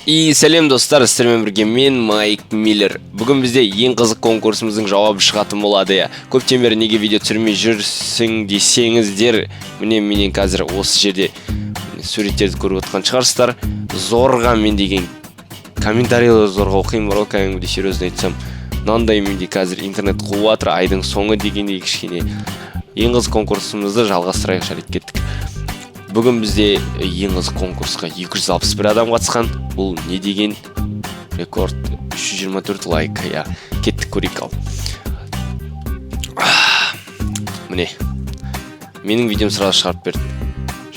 Сәлем достар, сіздермен бірге мен Майк Миллер. Бүгін бізде ең қызық конкурсымыздың жауабы шығатын болады. Көптен бері неге видео түсірмей жүрсің десеңіздер, менен қазір осы жерде суреттерді көріп отқан шығарсыздар. Зорға мен деген комментарийлер зорға оқимын, бар ғой, кәдімгідей серьезно айтсам. Мынандай менде қазір интернет қуып жатыр, айдың соңы дегендей кішкене ең қызық конкурсымызды жалғастырайық жарайды кеттік. Бүгін бізде ең қызық конкурсқа 261 адам қатысқан. Бұл не деген рекорд? 324 лайк. Кеттік көрейік ал. Міне. Менің видеом сразу шығарып берді.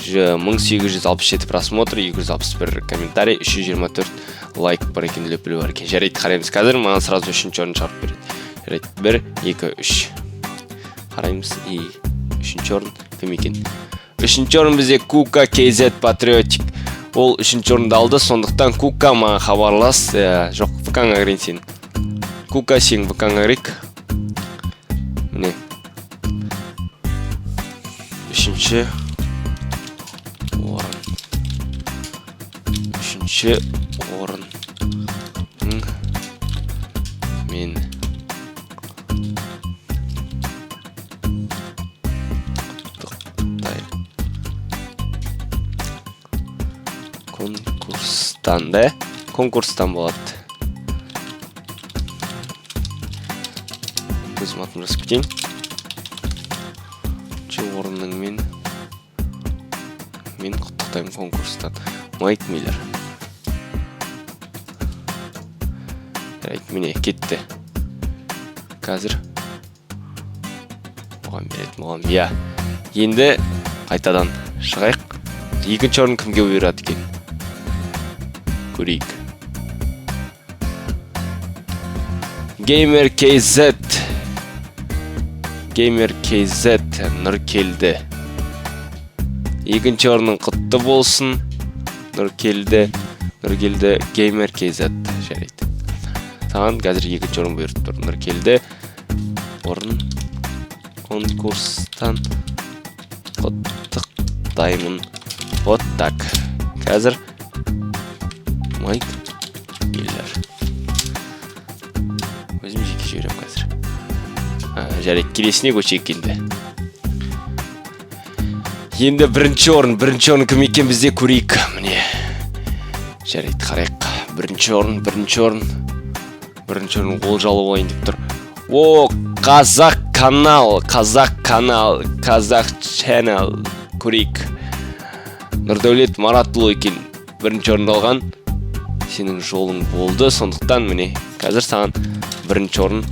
1867 просмотр, 261 комментарий, 324 лайк бар екен, лөпілі бар екен. Жарайды, қараймыз қазір. Маған сразу 3-ші орын шығарып береді. Жарайды, 1, 2, 3. Қараймыз. 3-ші орын кім екен? 3-ші орын бізде Кука KZ Патриотик. Ол 3-ші орынды алды, сондықтан Кука маған хабарлас. Жоқ, ВК-ға кірейін сен. Кука сен ВК-ға кірейік. Міне. 3-ші орын. 3-ші орын. Мен. Конкурстан болады. Өзім атын жазып кетейін. Орынның мен құттықтаймын конкурстан. Майк Миллер. Міне кетті. Қазір оған беретін оған. Енді қайтадан шығайық. 2-ші орын кімге бұйырады екен? Көрейік. Gamer KZ Нұркелді. 2-ші орының құтты болсын. Нұркелді Gamer KZ. Жарайды. Саған қазір 2-ші орын бұйырып тұр. Нұркелді орын конкурстан құттықтаймын. Вот так. Қазір Майк Миллер. Өзім жеке жіберем қазір. Жарайды, келесіне көшейік енді. Енді бірінші орын кім екен бізде көрейік. Міне. Жарайды, қарайық. Бірінші орын олжалы ойын деп тұр. Қазақ channel көрейік. Нұрдәулет Маратұлы екен бірінші орын алған. Сенің жолың болды, сондықтан міне қазір саған бірінші орын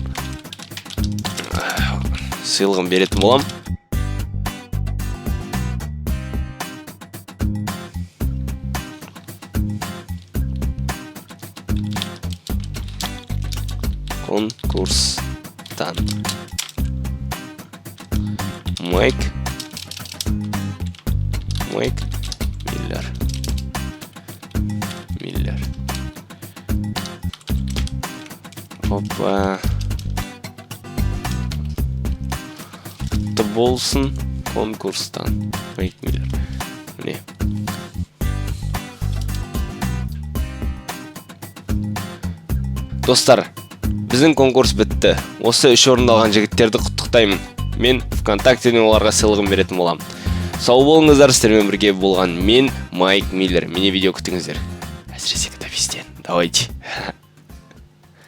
сыйлығын беретін болам. Конкурстан Майк Миллер. Опа. Құтты болсын конкурстан. Майк Миллер. Міне. Достар, біздің конкурс бітті. Осы 3 орынды алған жігіттерді құттықтаймын. Мен ВКонтактеден оларға сыйлығын беретін болам. Сау болыңыздар, сіздермен бірге болған мен Майк Миллер. Мені видео күтіңіздер. Әсіресе кітапистен. Давайте.